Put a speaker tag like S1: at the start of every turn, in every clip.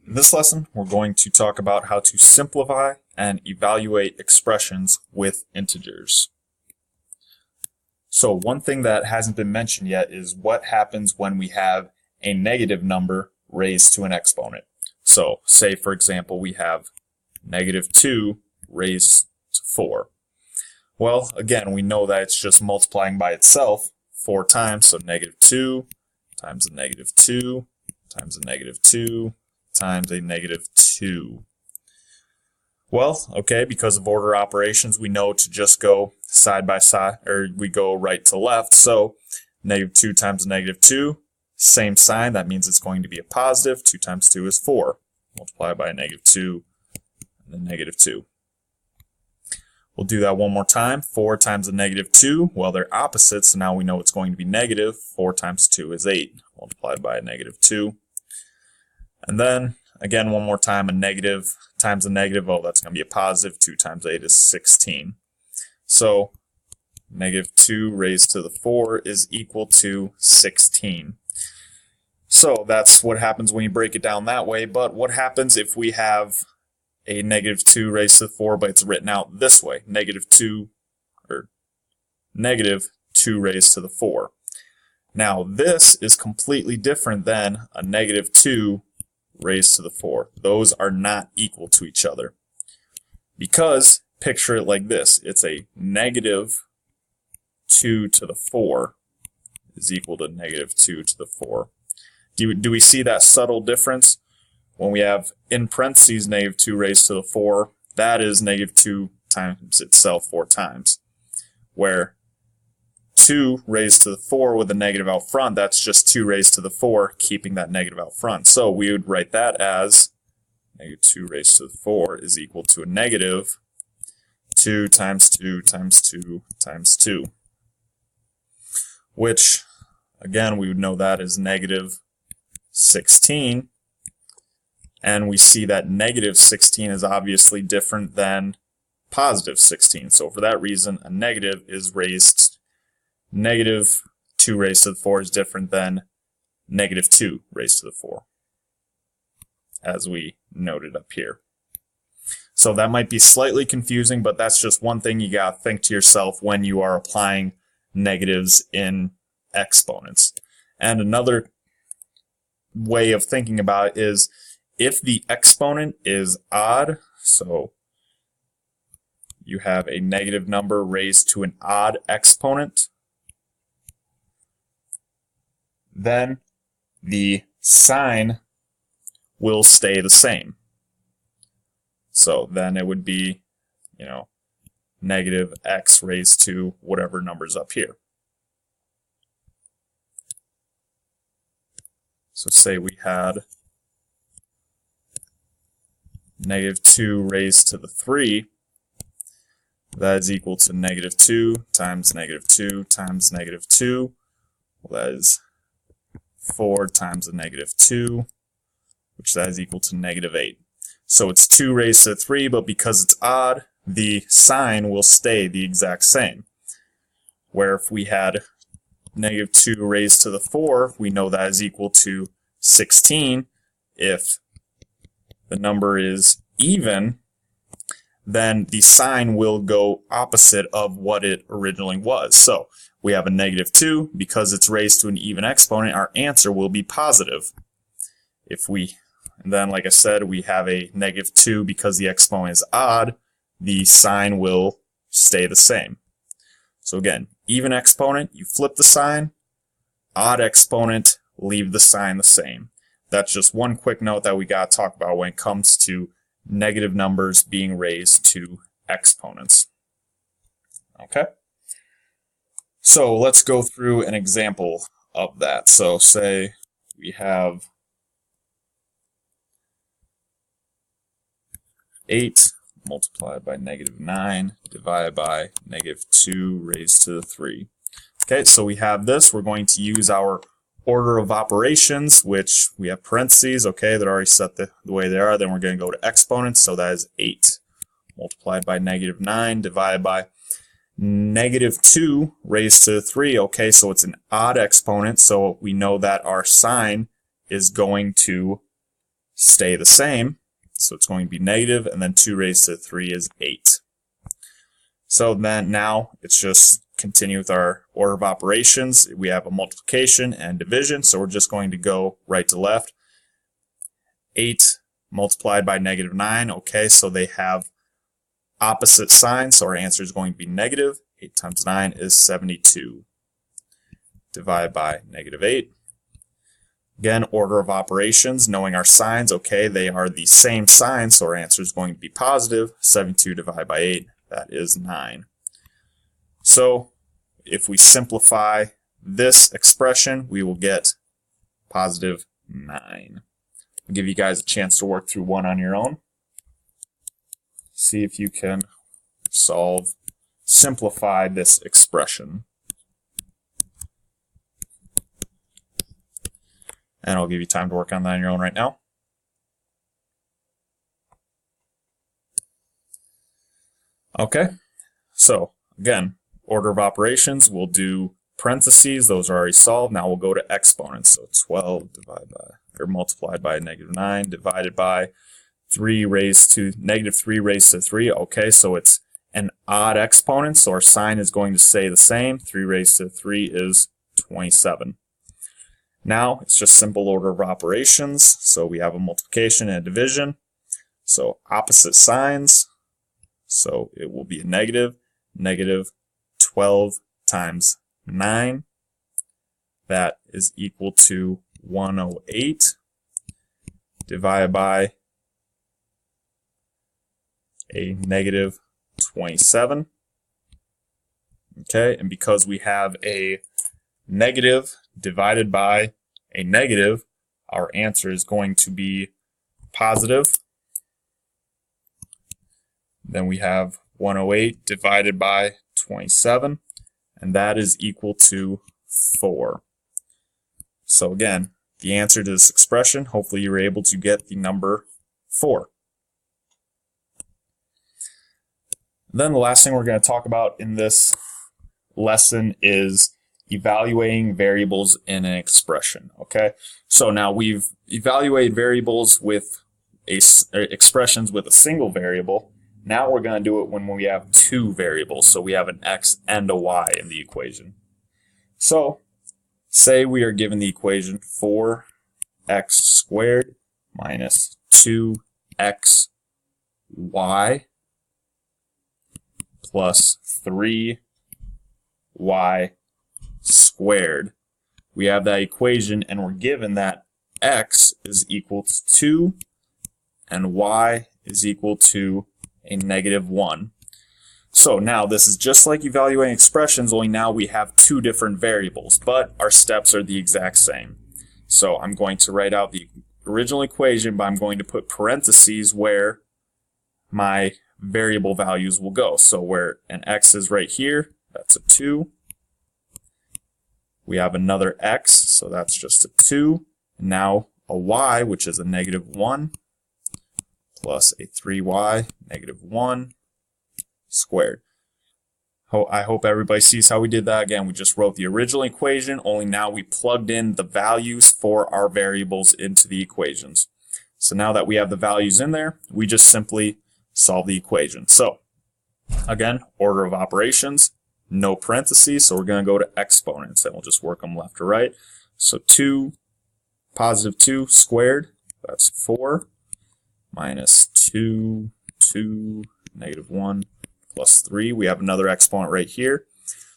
S1: In this lesson, we're going to talk about how to simplify and evaluate expressions with integers. So one thing that hasn't been mentioned yet is what happens when we have a negative number raised to an exponent. So say, for example, we have negative 2 raised to 4. Well, again, we know that it's just multiplying by itself 4 times, so negative 2 times a negative 2 times a negative 2 times a negative 2. Well, okay, because of order operations, we know to just go side by side, or we go right to left. So negative 2 times negative 2, same sign. That means it's going to be a positive. 2 times 2 is 4. Multiply by a negative 2 and then negative 2. We'll do that one more time. 4 times a negative 2, well, they're opposites, so now we know it's going to be negative. 4 times 2 is 8, multiplied by a negative 2. And then, again, one more time, a negative times a negative, oh, that's going to be a positive. 2 times 8 is 16. So, negative 2 raised to the 4 is equal to 16. So, that's what happens when you break it down that way. But what happens if we have a negative 2 raised to the 4, but it's written out this way? Negative 2 raised to the 4. Now, this is completely different than a negative 2 raised to the 4. Those are not equal to each other. Because, picture it like this. It's a negative 2 to the 4 is equal to negative 2 to the 4. Do we see that subtle difference? When we have in parentheses negative 2 raised to the 4, that is negative 2 times itself 4 times. Where 2 raised to the 4 with a negative out front, that's just 2 raised to the 4, keeping that negative out front. So we would write that as negative 2 raised to the 4 is equal to a negative 2 times 2 times 2 times 2. Which, again, we would know that is negative 16. And we see that negative 16 is obviously different than positive 16. So for that reason, a negative is negative 2 raised to the 4 is different than negative 2 raised to the 4, as we noted up here. So that might be slightly confusing, but that's just one thing you got to think to yourself when you are applying negatives in exponents. And another way of thinking about it is if the exponent is odd, so you have a negative number raised to an odd exponent, then the sign will stay the same. So then it would be, negative x raised to whatever number's up here. So say we had negative 2 raised to the 3, that is equal to negative 2 times negative 2 times negative 2. Well, that is 4 times a negative 2, which that is equal to negative 8. So it's 2 raised to the 3, but because it's odd, the sign will stay the exact same. Where if we had negative 2 raised to the 4, we know that is equal to 16. If the number is even, then the sign will go opposite of what it originally was. So we have a negative 2. Because it's raised to an even exponent, our answer will be positive. And then, like I said, we have a negative 2 because the exponent is odd, the sign will stay the same. So again, even exponent, you flip the sign. Odd exponent, leave the sign the same. That's just one quick note that we got to talk about when it comes to negative numbers being raised to exponents. Okay? So let's go through an example of that. So say we have 8 multiplied by negative 9 divided by negative 2 raised to the 3. Okay, so we have this. We're going to use our order of operations, which we have parentheses. Okay, they're already set the way they are. Then we're going to go to exponents. So that is 8 multiplied by negative 9 divided by negative 2 raised to the 3. Okay, so it's an odd exponent, so we know that our sign is going to stay the same. So it's going to be negative, and then 2 raised to 3 is 8. So then now it's just continue with our order of operations. We have a multiplication and division, so we're just going to go right to left. 8 multiplied by negative 9. Okay, so they have opposite signs, so our answer is going to be negative. 8 times 9 is 72. Divided by negative 8. Again, order of operations, knowing our signs, okay, they are the same sign, so our answer is going to be positive. 72 divided by 8, that is 9. So if we simplify this expression, we will get positive 9. I'll give you guys a chance to work through one on your own. See if you can simplify this expression. And I'll give you time to work on that on your own right now. Okay, so again, order of operations, we'll do parentheses, those are already solved. Now we'll go to exponents. So 12 multiplied by negative 9 divided by negative 3 raised to 3. Okay, so it's an odd exponent, so our sign is going to stay the same. 3 raised to 3 is 27. Now it's just simple order of operations. So we have a multiplication and a division. So opposite signs. So it will be a negative. Negative 12 times 9. That is equal to 108 divided by a negative 27. Okay, and because we have a negative divided by a negative, our answer is going to be positive. Then we have 108 divided by 27, and that is equal to 4. So again, the answer to this expression, hopefully you were able to get the number 4. Then the last thing we're going to talk about in this lesson is evaluating variables in an expression. Okay, so now we've evaluated variables with expressions with a single variable. Now we're going to do it when we have two variables. So we have an x and a y in the equation. So say we are given the equation 4x squared minus 2xy plus 3y squared. We have that equation, and we're given that x is equal to 2 and y is equal to a negative 1. So now this is just like evaluating expressions, only now we have two different variables, but our steps are the exact same. So I'm going to write out the original equation, but I'm going to put parentheses where my variable values will go. So where an x is right here, that's a 2. We have another x, so that's just a 2. And now a y, which is a negative 1, plus a 3y, negative 1, squared. I hope everybody sees how we did that. Again, we just wrote the original equation, only now we plugged in the values for our variables into the equations. So now that we have the values in there, we just simply solve the equation. So again, order of operations, no parentheses, so we're going to go to exponents, and we'll just work them left to right. So 2, positive 2 squared, that's 4, minus 2, negative 1, plus 3. We have another exponent right here.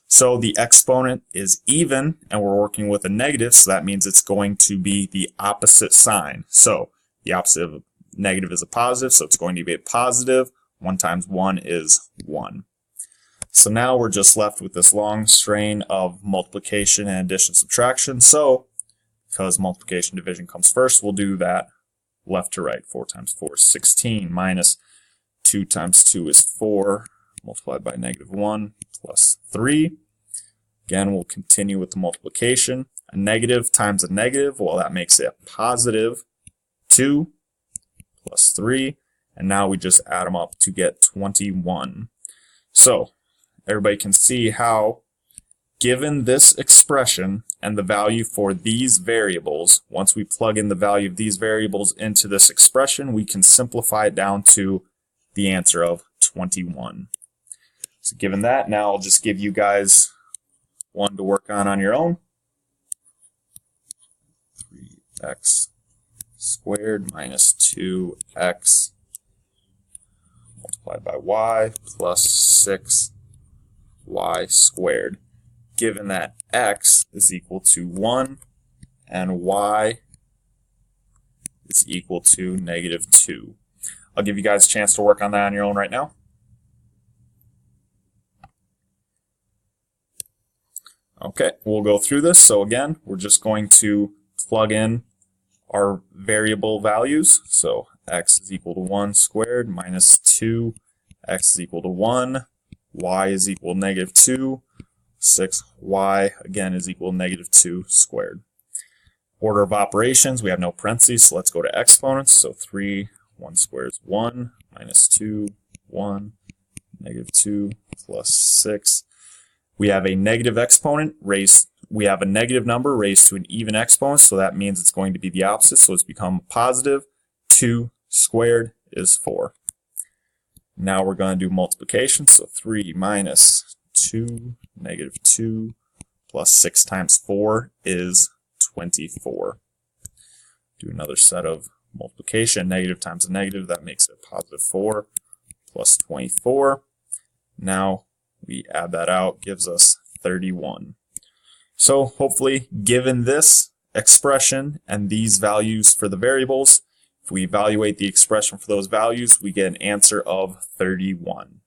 S1: So the exponent is even, and we're working with a negative, so that means it's going to be the opposite sign. So the opposite of negative is a positive, so it's going to be a positive. 1 times 1 is 1. So now we're just left with this long strain of multiplication and addition subtraction. So because multiplication division comes first, we'll do that left to right. 4 times 4 is 16, minus 2 times 2 is 4, multiplied by negative 1, plus 3. Again, we'll continue with the multiplication. A negative times a negative, well, that makes it a positive 2, plus 3. And now we just add them up to get 21. So everybody can see how, given this expression, and the value for these variables, once we plug in the value of these variables into this expression, we can simplify it down to the answer of 21. So given that, now I'll just give you guys one to work on your own. 3x squared minus 2x multiplied by y plus 6y squared. Given that x is equal to 1 and y is equal to -2. I'll give you guys a chance to work on that on your own right now. Okay, we'll go through this. So again, we're just going to plug in our variable values. So x is equal to 1 squared minus 2, x is equal to 1, y is equal to -2, 6y again is equal to -2 squared. Order of operations, we have no parentheses, so let's go to exponents. So 3, 1 squared is 1, minus 2, 1, -2, plus 6. We have a negative exponent we have a negative number raised to an even exponent, so that means it's going to be the opposite, so it's become positive. 2 squared is 4. Now we're going to do multiplication, so 3 minus 2, -2, plus 6 times 4 is 24. Do another set of multiplication, negative times a negative, that makes it positive 4, plus 24. Now we add that out, gives us 31. So hopefully, given this expression and these values for the variables, if we evaluate the expression for those values, we get an answer of 31.